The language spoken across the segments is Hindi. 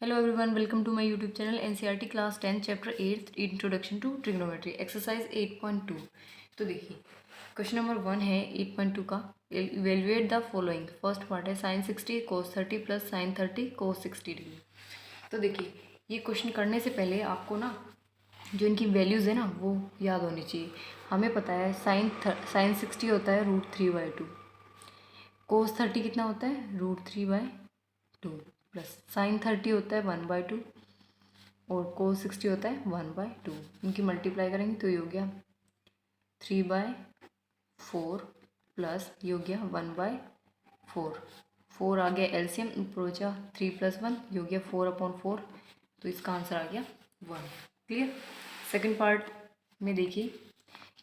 Hello everyone, welcome to my YouTube channel NCERT class 10 chapter 8 introduction to trigonometry exercise 8.2। तो देखिए क्वेश्चन नंबर 1 है 8.2 का। Evaluate the following. First part है sin 60 cos 30 plus sin 30 cos 60 degree. तो देखिए ये क्वेश्चन करने से पहले आपको ना जो इनकी वैल्यूज़ है ना वो याद होनी चाहिए। हमें पता है sin 60 होता है √3/2, cos 30 कितना होता है √3/2 प्लस sin 30 होता है 1/2 और cos 60 होता है 1/2। इनकी मल्टीप्लाई करेंगे तो ये हो गया 3/4 प्लस ये हो गया 1/4। 4 आ गया एलसीएम, ऊपर बचा 3 + 1, ये हो गया 4/4। तो इसका आंसर आ गया 1। क्लियर। सेकेंड पार्ट में देखिए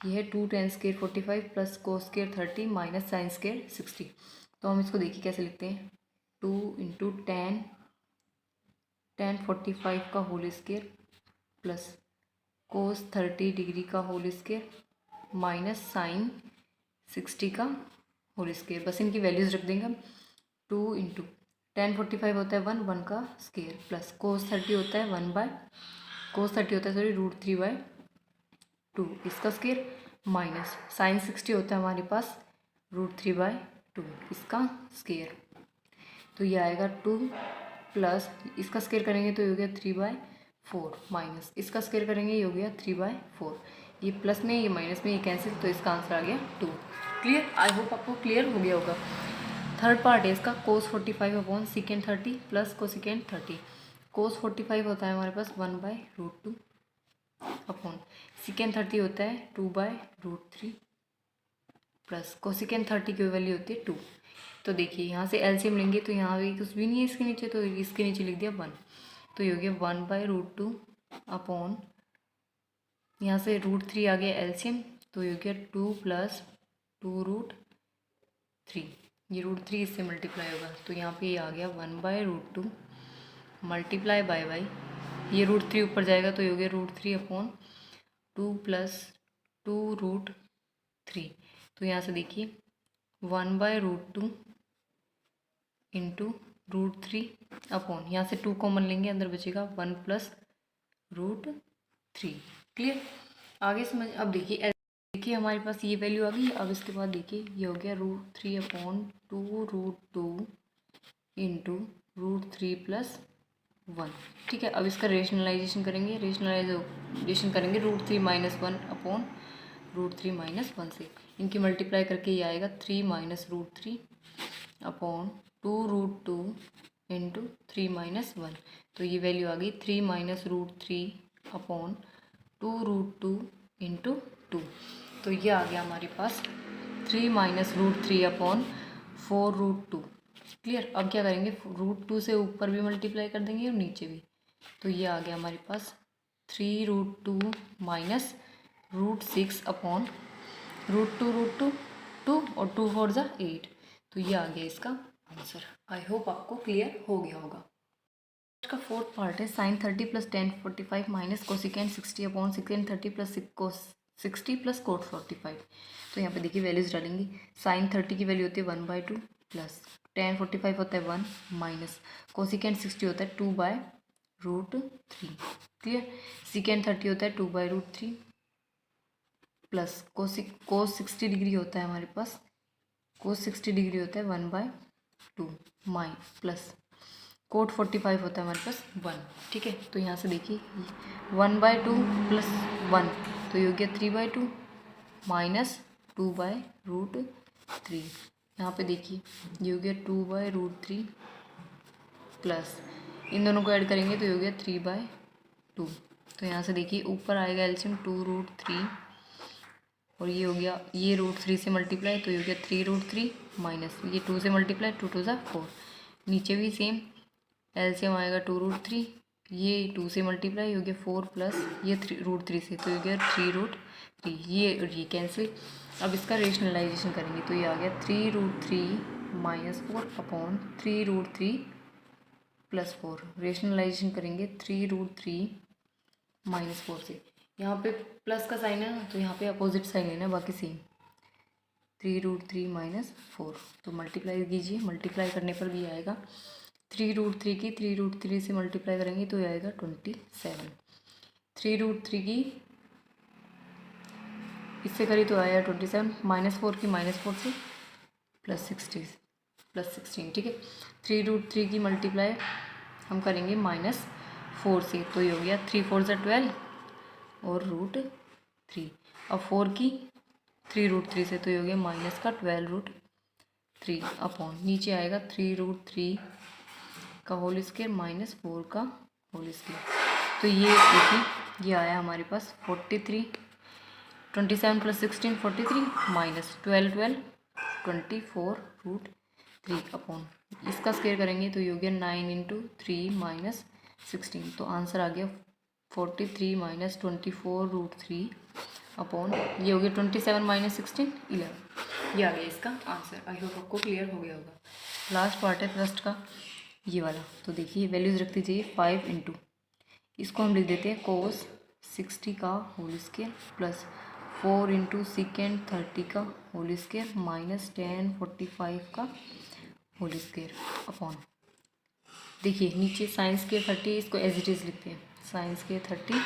यह है 2 tan square 45 plus cos square 30 minus sin square 60। तो हम इसको देखिए कैसे लिखते हैं। 2 × tan 45 का whole square plus cos 30 degree का होल स्क्वायर माइनस sin 60 का होल स्क्वायर। बस इनकी वैल्यूज़ रख देंगे हम। 2 × tan 45 होता है 1 का स्क्वायर प्लस cos 30 होता है √3/2 इसका स्क्वायर माइनस sin 60 होता है हमारे पास √3/2 इसका स्क्वायर। तो ये आएगा 2 प्लस इसका स्क्वायर करेंगे तो ये हो गया 3/4 माइनस इसका स्क्वायर करेंगे ये हो गया 3/4। ये प्लस में ये माइनस में ये कैंसिल, तो इसका आंसर आ गया 2। क्लियर। आई होप आपको क्लियर हो गया होगा। थर्ड पार्ट है इसका cos 45/sec 30 plus cosecant 30। cos 45 होता है हमारे पास 1/√2 अपॉन secant 30 होता है 2/√3 प्लस cosecant 30 की वैल्यू होती है 2। तो देखिए यहाँ से एलसीएम लेंगे तो यहाँ भी कुछ भी नहीं है इसके नीचे, तो इसके नीचे लिख दिया 1। तो ये हो गया 1/√2 अपॉन यहाँ से √3 आ गया एलसीएम, तो ये हो गया 2 + 2√3। ये √3 इससे मल्टीप्लाई होगा तो यहाँ पे ये आ गया 1/√2 मल्टीप्लाई बाय ये √3 ऊपर जाएगा तो ये हो गया √3 अपॉन 2 + 2√3। तो यहाँ से देखिए 1/√2 × √3 अपॉन यहाँ से 2 कॉमन लेंगे, अंदर बचेगा 1 + √3। क्लियर। आगे समझ। अब देखिए हमारे पास ये वैल्यू आ गई। अब इसके बाद देखिए ये हो गया √3/2√2 × √3 + 1। ठीक है। अब इसका रेशनलाइजेशन करेंगे। √3 - 1 अपॉन √3 - 1 से इनकी मल्टीप्लाई करके ये आएगा 3 - √3 अपॉन 2√2 × 3 - 1। तो ये वैल्यू आ गई 3 - √3 अपॉन 2√2 × 2। तो ये आ गया हमारे पास 3 - √3 अपॉन 4√2। क्लियर। अब क्या करेंगे, √2 से ऊपर भी मल्टीप्लाई कर देंगे और नीचे भी। तो ये आ गया हमारे पास 3√2 माइनस √6 अपॉन √2 2 और 2 4 ज़ा 8। तो ये आ गया इसका आंसर। आई होप आपको क्लियर हो गया होगा। इसका फोर्थ पार्ट है sin 30 + tan 45 minus cosecant 60 upon secant 30 plus cos 60 plus cot 45। तो यहाँ पे देखिए वैल्यूज डालेंगे। sin 30 की वैल्यू होती है 1/2 प्लस tan 45 होता है 1 माइनस cosecant 60 होता है 2/√3। क्लियर। secant 30 होता है 2/√3 प्लस cos 60 डिग्री होता है हमारे पास, cos 60 डिग्री होता है 1/2 प्लस cot 45 होता है हमारे पास 1। ठीक है। तो यहाँ से देखिए 1/2 प्लस 1 तो ये हो गया 3/2 माइनस 2/√3। यहाँ पे देखिए ये हो गया 2/√3 प्लस इन दोनों को ऐड करेंगे तो ये हो गया 3/2। तो यहाँ से देखिए ऊपर आएगा एलसीएम 2√3 और ये हो गया ये √3 से मल्टीप्लाई तो ये हो गया 3√3 माइनस ये 2 से मल्टीप्लाई 2 2 ज़ा 4। नीचे भी सेम एलसीएम आएगा 2√3, ये 2 से मल्टीप्लाई हो गया 4 प्लस ये √3 से तो हो गया 3√3। ये कैंसिल। अब इसका रेशनलाइजेशन करेंगे तो ये आ गया 3√3 - 4 अपॉन 3√3 + 4। रेशनलाइजेशन करेंगे 3√3 - 4 से। यहाँ पे प्लस का साइन है ना तो यहाँ पे अपोजिट साइन लेना है, बाकी सेम 3√3 - 4। तो मल्टीप्लाई कीजिए, मल्टीप्लाई करने पर भी आएगा 3√3 की 3√3 से मल्टीप्लाई करेंगे तो ये आएगा 27। 3√3 की इससे करी तो आया 27, -4 की -4 से +16, ठीक है। 3√3 की मल्टीप्लाई हम करेंगे -4 से, तो ये हो गया 3 4 ज़ा 12 और √3। अब 4 की 3√3 से, तो ये हो गया -12√3 अपॉन नीचे आएगा 3√3 का होल स्क्वायर -4 का होल स्क्वायर। तो ये देखिए ये आया हमारे पास 43, 27 + 16 43 -12 12 24√3 अपॉन इसका स्क्वायर करेंगे तो ये हो गया 9 × 3 - 16। तो आंसर आ गया 43 - 24√3 अपॉन ये हो गया 27 - 16 11। ये आ गया इसका आंसर। आई होप आपको क्लियर हो गया होगा। लास्ट पार्ट है फर्स्ट का ये वाला। तो देखिए वैल्यूज़ रख दीजिए 5 × इसको हम लिख देते हैं cos 60 का होल स्क्वायर प्लस 4 × सेकेंड 30 का होल स्क्वायर -10 45 का होल स्क्वायर अपॉन देखिए नीचे साइन स्क्वायर 30, इसको एज इट इज़ लिखते हैं sine square 30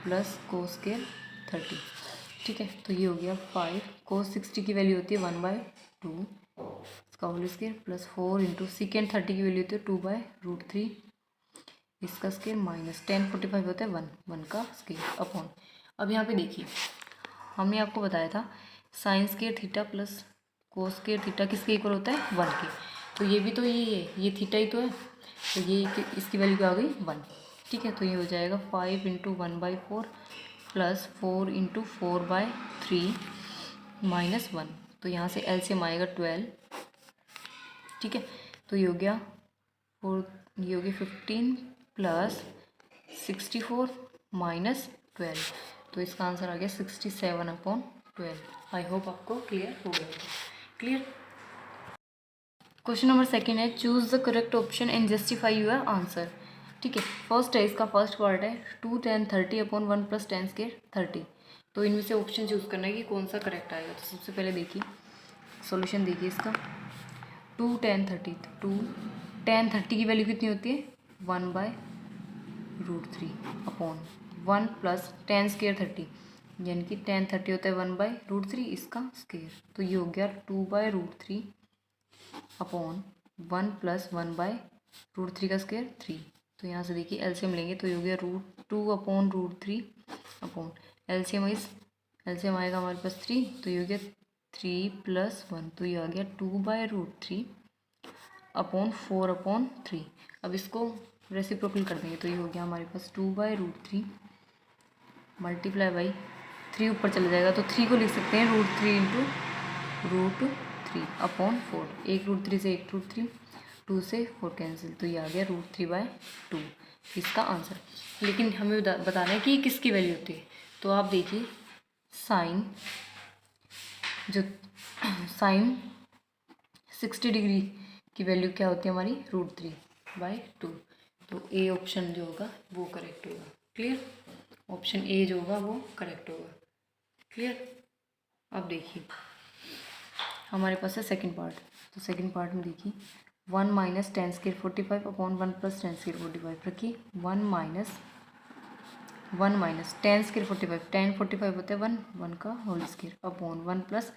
plus cos square 30, ठीक है। तो ये हो गया 5 cos 60 की वैल्यू होती है 1/2 इसका होल स्क्वायर प्लस 4 × सेकेंड 30 की वैल्यू होती है 2/√3 इसका स्क्वायर -10 45 होता है 1 का स्क्वायर अपॉन। अब यहाँ पे देखिए हमने आपको बताया था sine square theta plus cos square theta किसके इक्वल होता है 1 के। तो ये भी तो यही है, ये थीटा ही तो है, तो ये इसकी वैल्यू क्या आ गई 1, ठीक है। तो ये हो जाएगा 5 × 1/4 प्लस 4 × 4/3 -1। तो यहाँ से एलसीएम आएगा 12, ठीक है। तो ये हो गया 15 प्लस 64 -12। तो इसका आंसर आ गया 67/12। आई होप आपको क्लियर हो गया। क्लियर। क्वेश्चन नंबर सेकेंड है choose the correct option and justify your answer, ठीक है। फर्स्ट है इसका फर्स्ट पार्ट है 2 10 30 अपॉन 1 + 10² 30। तो इनमें से ऑप्शन चूज़ करना है कि कौन सा करेक्ट आएगा। तो सबसे पहले देखिए सॉल्यूशन देखिए इसका 2 10 30। 2 10 30 की वैल्यू कितनी होती है 1/√3 अपॉन 1 + 10² 30 यानी कि 10 30 होता है 1/√3 इसका स्क्वायर। तो ये हो गया 2/√3 अपॉन 1 + 1/√3 का स्क्वायर 3। तो यहाँ से देखिए एलसीएम लेंगे तो ये हो गया √2/√3 अपॉन एलसीएम आएगा हमारे पास 3, तो ये हो गया 3 + 1, तो ये आ गया 2/√3 अपॉन 4/3। अब इसको रेसिप्रोकल कर देंगे तो ये हो गया हमारे पास 2/√3 मल्टीप्लाई बाई 3 ऊपर चला जाएगा तो 3 को लिख सकते हैं √3 × √3 अपॉन 4। 1√3 से 1√3, 2 से 4 कैंसिल, तो ये आ गया √3/2 इसका आंसर। लेकिन हमें बताना है कि किसकी वैल्यू होती है। तो आप देखिए साइन 60 डिग्री की वैल्यू क्या होती है हमारी √3/2। तो ए ऑप्शन जो होगा वो करेक्ट होगा। क्लियर। ऑप्शन ए जो होगा वो करेक्ट होगा। क्लियर। अब देखिए हमारे पास है सेकंड पार्ट। तो सेकंड पार्ट में देखिए 1 - 10² 45 अपॉन 1 + 10² 45 रखिए 1 - 10² 45 10 45 होता है 1 का होल स्क्वायर अपॉन 1 +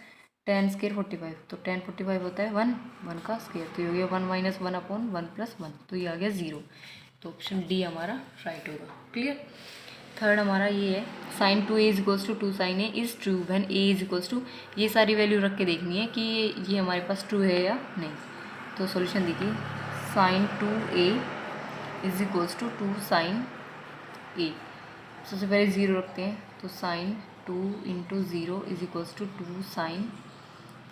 10² 45 तो 10 45 होता है 1 का स्क्वायर। तो ये हो गया 1 - 1 अपॉन 1 + 1, तो ये आ गया 0। तो ऑप्शन डी हमारा राइट होगा। क्लियर। थर्ड हमारा ये है sin 2a = 2 sin a is true when a = ये सारी वैल्यू रख के देखनी है कि ये हमारे पास ट्रू है या नहीं। तो सॉल्यूशन देखिए sin 2a = 2 sin a। सबसे पहले 0 रखते हैं तो sin 2 × 0 = 2 sin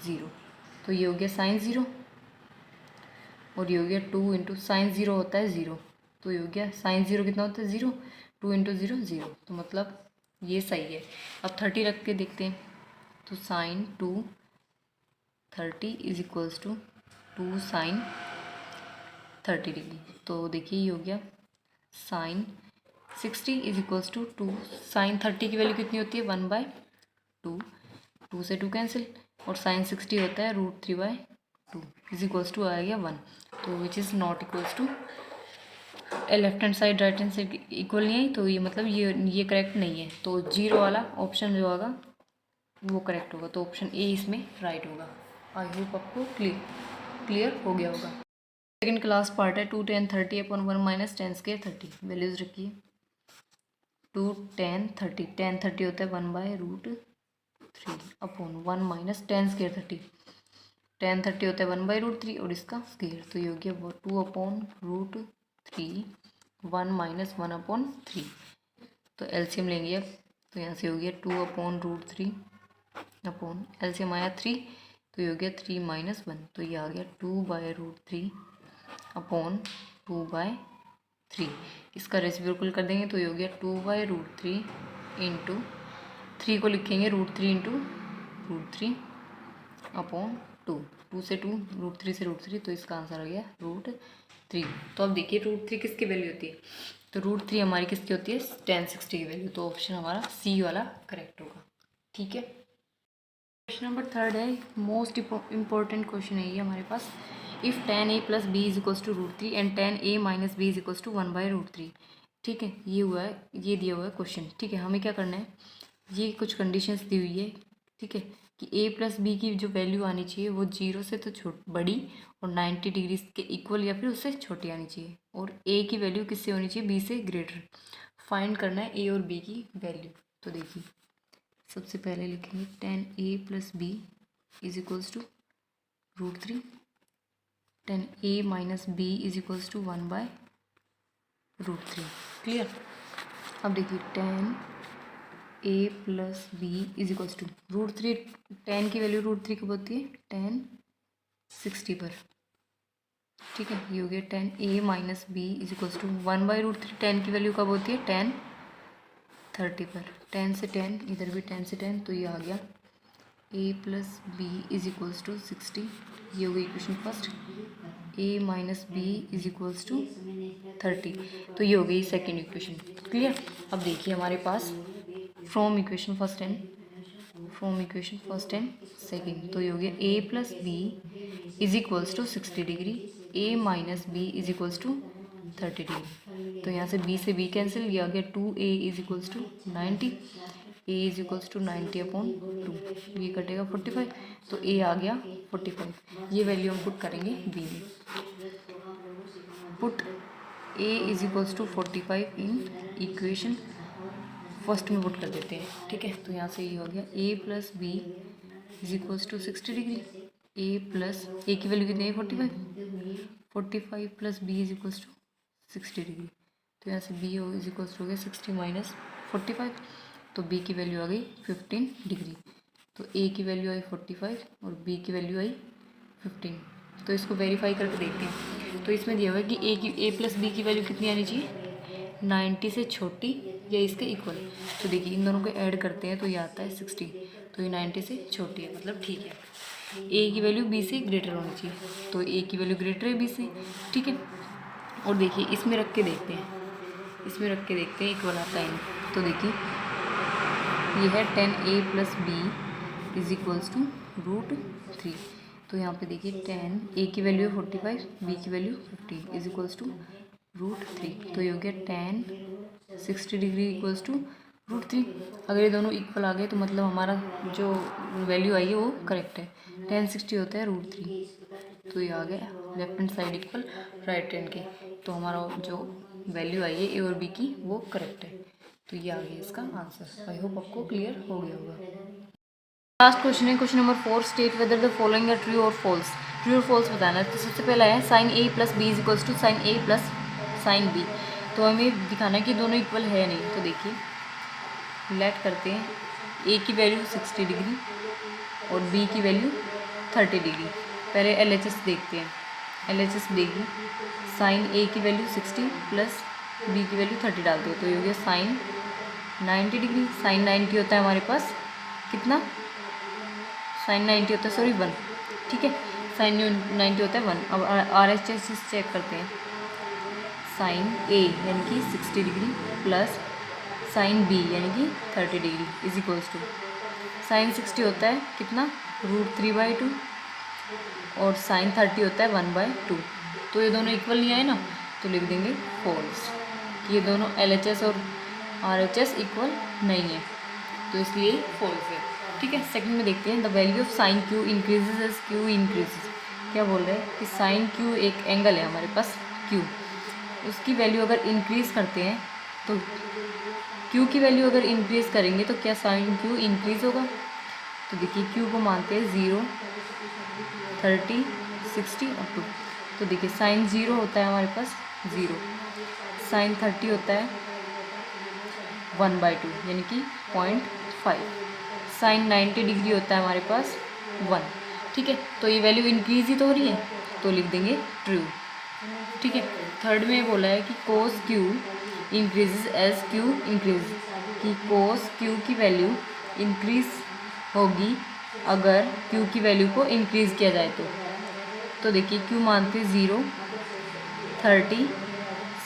0। तो ये हो गया sin 0 और ये हो गया 2 × sin 0 होता है 0, तो ये हो गया sin 0 कितना होता है 0, 2 × 0 0, तो मतलब ये सही है। अब 30 रख के देखते हैं तो sin 2 30 = 2 sin 30 डिग्री। तो देखिए ये हो गया sin 60 = 2 sin 30 की वैल्यू कितनी होती है 1/2, 2 से 2 कैंसिल और sin 60 होता है √3/2 2 इज इक्वल्स टू आ गया 1, तो which is not equals to left hand side right hand side equal नहीं है, तो ये मतलब ये करेक्ट नहीं है, तो 0 वाला ऑप्शन जो होगा वो करेक्ट होगा, तो ऑप्शन ए इसमें राइट होगा। आई होप आपको क्लियर हो गया होगा। सेकेंड क्लास पार्ट है 2 10 30 अपॉन 1 माइनस 10 स्क्वायर 30। वैल्यूज रखिए 2 10 30, 10 30 होता है 1/√3 अपॉन 1 माइनस 10 स्क्वायर 30, 10 30 होता है 1/√3 और इसका स्क्वायर, तो ये हो गया 2/√3 1 माइनस 1/3। तो एलसीएम लेंगे अब, तो यहाँ से हो गया 2/√3 अपॉन एलसीएम आया 3, तो ये हो गया 3 माइनस 1, तो ये आ गया 2/√3 अपॉन 2/3। इसका रेसिप्रोकल कर देंगे तो ये हो गया 2/√3 इंटू 3 को लिखेंगे √3 इंटू √3 अपॉन 2 से 2 √3 से √3, तो इसका आंसर आ गया √3। तो अब देखिए √3 किसकी वैल्यू होती है, तो √3 हमारी किसकी होती है 1060 की वैल्यू, तो ऑप्शन हमारा सी वाला करेक्ट होगा। ठीक है, क्वेश्चन नंबर 3 है, मोस्ट इम्पॉर्टेंट क्वेश्चन है ये हमारे पास। If tan a plus B is equals to √3 and tan a minus B is equals to 1/√3। ठीक है, ये हुआ है, ये दिया हुआ है क्वेश्चन। ठीक है, हमें क्या करना है, ये कुछ कंडीशंस दी हुई है। ठीक है, कि a प्लस बी की जो वैल्यू आनी चाहिए वो 0 से तो बड़ी और 90 डिग्री के इक्वल या फिर उससे छोटी आनी चाहिए, और a की वैल्यू किससे होनी चाहिए, b से ग्रेटर। फाइंड करना है a और b की वैल्यू। तो देखिए सबसे पहले लिखेंगे tan a plus B is equals to √3, tan a minus B is equals to 1/√3। Clear. अब देखिए tan a plus B is equals to √3, tan की वैल्यू √3 कब होती है, tan 60 पर। ठीक है, ये हो गया tan a minus B is equals to 1/√3, tan की वैल्यू कब होती है, tan 30 पर। 10 से 10, इधर भी 10 से 10, तो ये आ गया a plus B is equals to 60। ये हो गई equation first. a minus B is equals to 30, तो ये हो गई सेकेंड इक्वेशन। क्लियर। अब देखिए हमारे पास from equation first and second, तो ये हो गया a plus B is equals to 60 degree, a minus B is equals to 30 degree. तो यहाँ से b से b कैंसिल, ये आ गया 2a is equals to 90, a is equals to 90/2, ये कटेगा 45, तो a आ गया 45। ये वैल्यू हम पुट करेंगे b में। Put a is equals to 45 in equation first में पुट कर देते हैं। ठीक है, तो यहाँ से ये हो गया a plus B is equals to 60 degree, a plus a की वैल्यू कितनी है 45 plus b is equals to 60 degree. तो यहाँ से b इज इक्वल्स हो गया 60 माइनस 45, तो b की वैल्यू आ गई 15 डिग्री। तो a की वैल्यू आई 45 और b की वैल्यू आई 15। तो इसको वेरीफाई करके देखते हैं। तो इसमें दिया हुआ है कि a प्लस बी की वैल्यू कितनी आनी चाहिए, 90 से छोटी या इसके इक्वल। तो देखिए इन दोनों को ऐड करते हैं तो ये आता है 60, तो ये 90 से छोटी है, मतलब ठीक है। a की वैल्यू b से ग्रेटर होनी चाहिए, तो a की वैल्यू ग्रेटर है b से। ठीक है, और देखिए इसमें रख के देखते हैं, इक्वल आता है। तो देखिए ये है tan a plus B is equals to √3। तो यहाँ पे देखिए tan a की वैल्यू 45, b की वैल्यू 15 इज इक्वल्स टू √3, तो ये हो गया tan 60 डिग्री इक्वल्स टू √3। अगर ये दोनों इक्वल आ गए तो मतलब हमारा जो वैल्यू आई है वो करेक्ट है। tan 60 होता है √3, तो ये आ गया left hand side equal right hand के, तो हमारा जो वैल्यू आई है ए और बी की वो करेक्ट है। तो ये आ गया इसका आंसर। आई होप आपको क्लियर हो गया होगा। लास्ट क्वेश्चन है question number 4, state whether the following है ट्रू और फॉल्स। ट्रू और फॉल्स बताना है। तो सबसे पहला है sine a plus B is equals to sine a plus sine B. तो हमें दिखाना है कि दोनों इक्वल है नहीं। तो देखिए लेट करते हैं, a की वैल्यू 60 डिग्री और b की वैल्यू 30 डिग्री। पहले LHS देखते हैं। LHS देगी साइन a की वैल्यू 60 प्लस b की वैल्यू 30 डालते हैं, तो ये हो गया साइन 90 डिग्री। साइन 90 होता है हमारे पास कितना, साइन 90 होता है 1। ठीक है, साइन 90 होता है 1। अब RHS चेक करते हैं। साइन a यानी कि 60 डिग्री प्लस साइन b यानी कि 30 डिग्री इज इक्वल्स टू साइन 60 होता है कितना, √3/2 और साइन 30 होता है 1/2। तो ये दोनों इक्वल नहीं आए ना, तो लिख देंगे फॉल्स, कि ये दोनों LHS और RHS इक्वल नहीं है, तो इसलिए फॉल्स है। ठीक है, सेकंड में देखते हैं the value of sine Q increases as Q increases. क्या बोल रहे हैं कि साइन क्यू एक एंगल है हमारे पास क्यू, उसकी वैल्यू अगर इंक्रीज़ करते हैं तो क्यू की वैल्यू अगर इंक्रीज़ करेंगे तो क्या साइन क्यू इंक्रीज़ होगा। तो देखिए क्यू को मानते हैं 0, 30, 60 अप टू। तो देखिए साइन 0 होता है हमारे पास 0, साइन 30 होता है 1/2 यानी कि 0.5, साइन 90 डिग्री होता है हमारे पास 1। ठीक है, तो ये वैल्यू इंक्रीज ही तो हो रही है, तो लिख देंगे ट्रू। ठीक है, थर्ड में बोला है कि cos Q increases as Q increase, कि कोस क्यू की वैल्यू इंक्रीज होगी अगर क्यू की वैल्यू को इंक्रीज़ किया जाए तो देखिए क्यू मानते हैं 0, 30,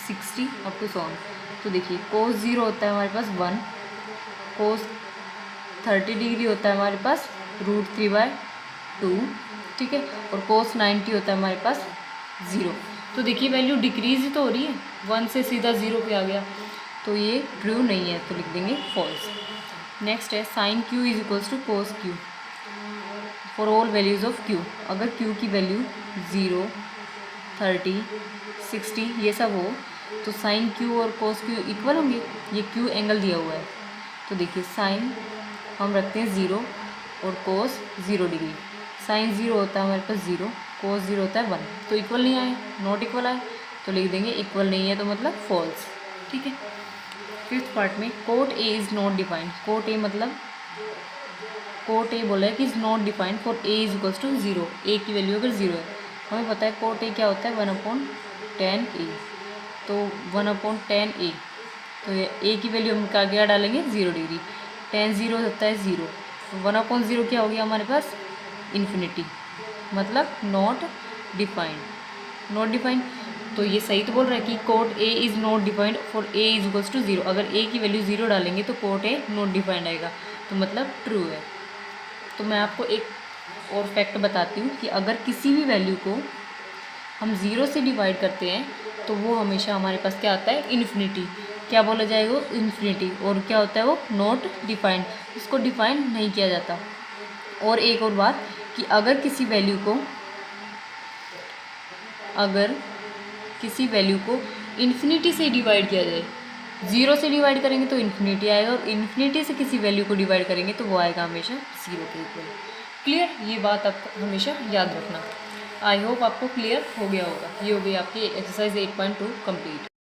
60 अप टू 100। तो देखिए कोस 0 होता है हमारे पास 1, कोस 30 डिग्री होता है हमारे पास √3/2। ठीक है, और कोस 90 होता है हमारे पास 0। तो देखिए वैल्यू डिक्रीज ही तो हो रही है, 1 से सीधा 0 पे आ गया, तो ये ट्रू नहीं है, तो लिख देंगे फॉल्स। नेक्स्ट है sine Q is equals to cos Q for all values of Q. अगर क्यू की वैल्यू 0, 30, 60 ये सब हो तो साइन क्यू और कोस क्यू इक्वल होंगे। ये क्यू एंगल दिया हुआ है, तो देखिए साइन हम रखते हैं 0 और कोस 0 डिग्री। साइन 0 होता है हमारे पास 0, कोस 0 होता है 1, तो इक्वल नहीं आए, नॉट इक्वल आए, तो लिख देंगे इक्वल नहीं है तो मतलब फॉल्स। ठीक है, फिफ्थ पार्ट में cot A is not defined. Cot A मतलब कोट ए बोला है कि is not defined for A is equals to 0। A की वैल्यू अगर 0 है, हमें पता है कोट ए क्या होता है 1/10 ए, तो 1/10 ए, तो ये ए की वैल्यू हम क्या डालेंगे 0 डिग्री, 10 0 होता है 0, 1/0 क्या हो गया हमारे पास इन्फिनिटी, मतलब नॉट डिफाइंड। नॉट डिफाइंड, तो ये सही तो बोल रहा है कि cot A is not defined for A is equals to 0। अगर ए की वैल्यू 0 डालेंगे तो कोट ए नॉट डिफाइंड आएगा, तो मतलब ट्रू है। तो मैं आपको एक और फैक्ट बताती हूँ कि अगर किसी भी वैल्यू को हम 0 से डिवाइड करते हैं तो वो हमेशा हमारे पास क्या आता है इन्फिनिटी। क्या बोला जाएगा इन्फिनिटी, और क्या होता है वो नॉट डिफाइंड, उसको डिफाइन नहीं किया जाता। और एक और बात कि अगर किसी वैल्यू को इन्फिनिटी से डिवाइड किया जाए, 0 से डिवाइड करेंगे तो इन्फिनिटी आएगा, और इन्फिनिटी से किसी वैल्यू को डिवाइड करेंगे तो वो आएगा हमेशा 0 के इक्वल। क्लियर, ये बात आप हमेशा याद रखना। आई होप आपको क्लियर हो गया होगा। ये हो गई आपकी एक्सरसाइज 8.2 कंप्लीट।